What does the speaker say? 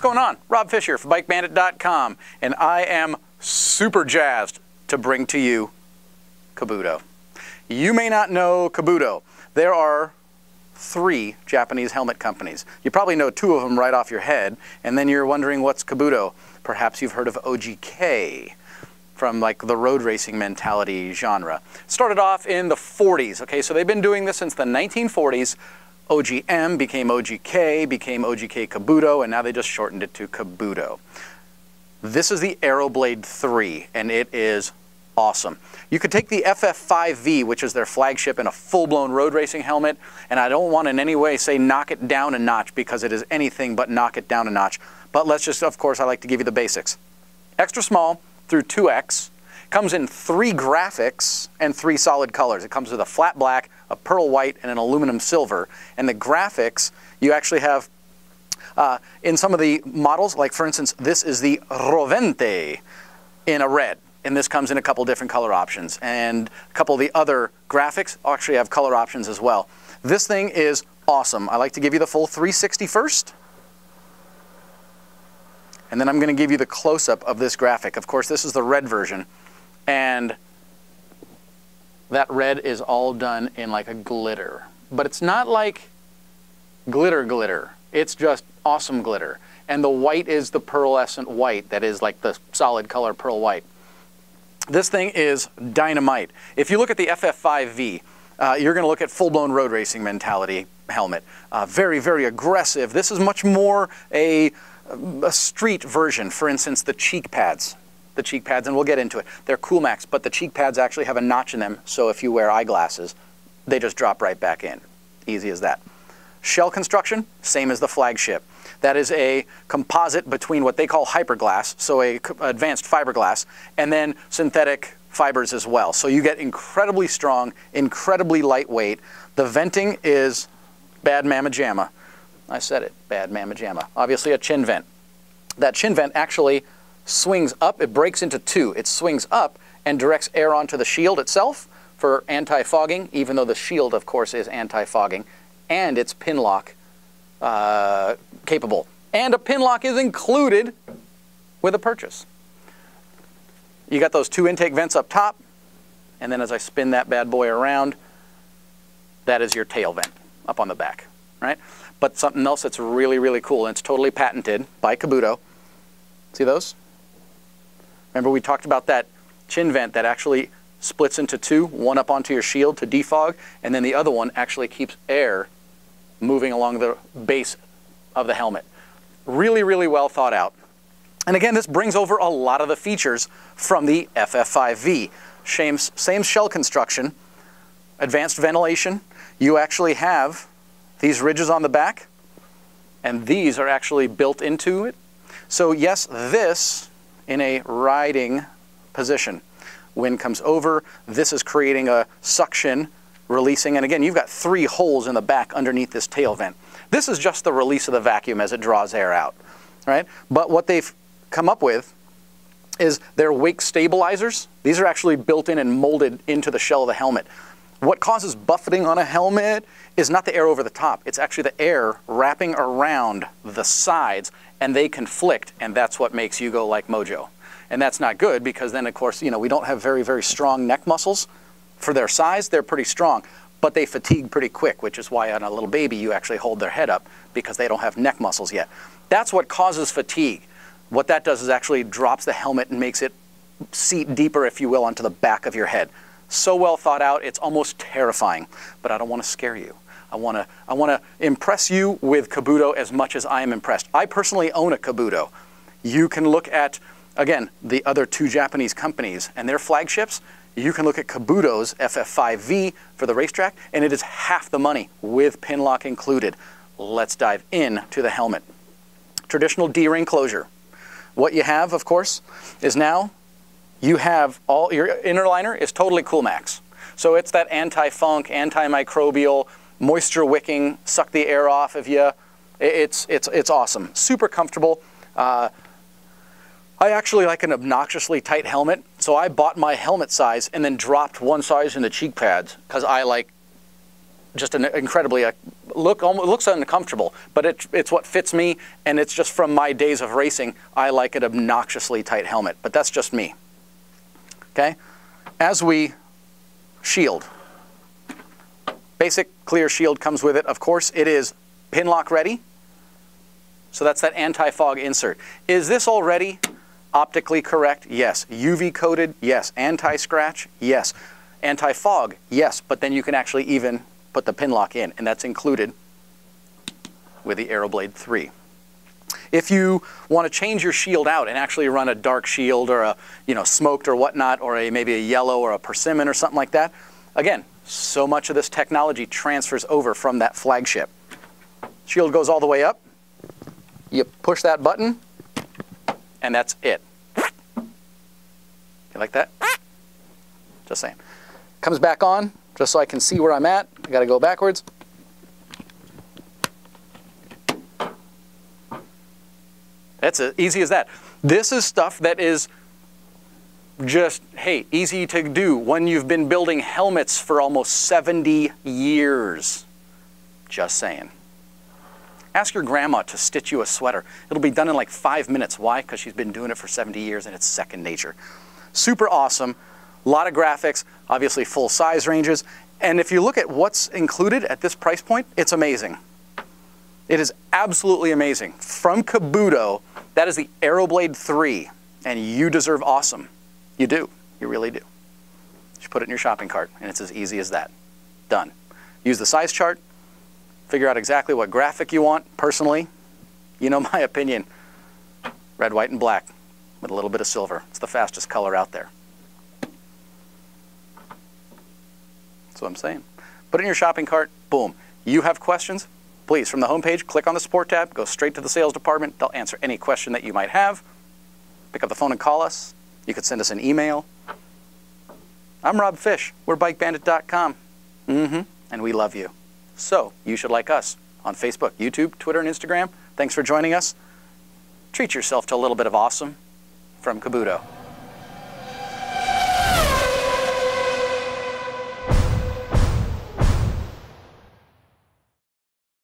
going on? Rob Fisher for BikeBandit.com, and I am super jazzed to bring to you Kabuto. You may not know Kabuto. There are 3 Japanese helmet companies. You probably know 2 of them right off your head, and then you're wondering what's Kabuto. Perhaps you've heard of OGK from like the road racing mentality genre. Started off in the 40s, okay, so they've been doing this since the 1940s. OGM became OGK, became OGK Kabuto, and now they just shortened it to Kabuto. This is the Aeroblade 3, and it is awesome. You could take the FF5V, which is their flagship, in a full-blown road racing helmet, and I don't want in any way say knock it down a notch, because it is anything but knock it down a notch. But let's just, of course, I like to give you the basics. Extra small through 2X, comes in 3 graphics and 3 solid colors. It comes with a flat black, a pearl white, and an aluminum silver. And the graphics, you actually have, in some of the models, like for instance, this is the Rovente in a red. And this comes in a couple different color options. And a couple of the other graphics actually have color options as well. This thing is awesome. I like to give you the full 360 first. And then I'm going to give you the close-up of this graphic. Of course, this is the red version. And that red is all done in like a glitter. But it's not like glitter. It's just awesome glitter. And the white is the pearlescent white that is like the solid color pearl white. This thing is dynamite. If you look at the FF5V, you're going to look at full-blown road racing mentality helmet. Very, very aggressive. This is much more a street version. For instance, the cheek pads. The cheek pads, and we'll get into it. They're CoolMax, but the cheek pads actually have a notch in them, so if you wear eyeglasses, they just drop right back in. Easy as that. Shell construction, same as the flagship. That is a composite between what they call hyperglass, so a advanced fiberglass, and then synthetic fibers as well. So you get incredibly strong, incredibly lightweight. The venting is bad mamma jamma. I said it, bad mamma jamma. Obviously a chin vent. That chin vent actually swings up, it breaks into 2. It swings up and directs air onto the shield itself for anti-fogging, even though the shield, of course, is anti-fogging, and it's PinLock capable. And a PinLock is included with a purchase. You got those 2 intake vents up top, and then as I spin that bad boy around, that is your tail vent up on the back, right? But something else that's really, really cool, and it's totally patented by Kabuto. See those? Remember we talked about that chin vent that actually splits into 2, one up onto your shield to defog, and then the other one actually keeps air moving along the base of the helmet. Really, really well thought out. And again, this brings over a lot of the features from the FF5V. Same shell construction, advanced ventilation. You actually have these ridges on the back, and these are actually built into it. So yes, this in a riding position. Wind comes over, this is creating a suction, releasing, and again, you've got 3 holes in the back underneath this tail vent. This is just the release of the vacuum as it draws air out, right? But what they've come up with is their wake stabilizers. These are actually built in and molded into the shell of the helmet. What causes buffeting on a helmet is not the air over the top. It's actually the air wrapping around the sides, and they conflict, and that's what makes you go like Mojo. And that's not good, because then, of course, you know, we don't have very, very strong neck muscles. For their size, they're pretty strong, but they fatigue pretty quick, which is why on a little baby you actually hold their head up, because they don't have neck muscles yet. That's what causes fatigue. What that does is actually drops the helmet and makes it seat deeper, if you will, onto the back of your head. So well thought out, it's almost terrifying, but I don't want to scare you. I want to impress you with Kabuto as much as I am impressed. I personally own a Kabuto. You can look at, again, the other 2 Japanese companies and their flagships. You can look at Kabuto's FF5V for the racetrack, and it is half the money with PinLock included. Let's dive into the helmet. Traditional D-ring closure. What you have, of course, is now you have all your inner liner is totally CoolMax. So it's that anti-funk, antimicrobial, moisture wicking, suck the air off of you. It's awesome. Super comfortable. I actually like an obnoxiously tight helmet, so I bought my helmet size and then dropped 1 size in the cheek pads, because I like just an incredibly looks uncomfortable, but it's what fits me, and it's just from my days of racing. I like an obnoxiously tight helmet, but that's just me. Okay? As we shield, basic clear shield comes with it. Of course, it is PinLock ready. So that's that anti-fog insert. Is this already optically correct? Yes. UV coated? Yes. Anti-scratch? Yes. Anti-fog? Yes. But then you can actually even put the PinLock in, and that's included with the Aeroblade 3. If you want to change your shield out and actually run a dark shield or a smoked or whatnot, or maybe a yellow or a persimmon or something like that, again, so much of this technology transfers over from that flagship. Shield goes all the way up. You push that button, and that's it. You like that? Just saying. Comes back on, just so I can see where I'm at. I got to go backwards. That's as easy as that. This is stuff that is just, hey, easy to do when you've been building helmets for almost 70 years. Just saying. Ask your grandma to stitch you a sweater. It'll be done in like 5 minutes. Why? Because she's been doing it for 70 years and it's second nature. Super awesome. A lot of graphics, obviously full size ranges. And if you look at what's included at this price point, it's amazing. It is absolutely amazing. From Kabuto, that is the Aeroblade 3, and you deserve awesome. You do. You really do. You put it in your shopping cart, and it's as easy as that. Done. Use the size chart. Figure out exactly what graphic you want. Personally, you know my opinion. Red, white, and black with a little bit of silver. It's the fastest color out there. That's what I'm saying. Put it in your shopping cart. Boom. You have questions? Please, from the homepage, click on the support tab, go straight to the sales department. They'll answer any question that you might have. Pick up the phone and call us. You could send us an email. I'm Rob Fish. We're BikeBandit.com. And we love you. So, you should like us on Facebook, YouTube, Twitter, and Instagram. Thanks for joining us. Treat yourself to a little bit of awesome from Kabuto.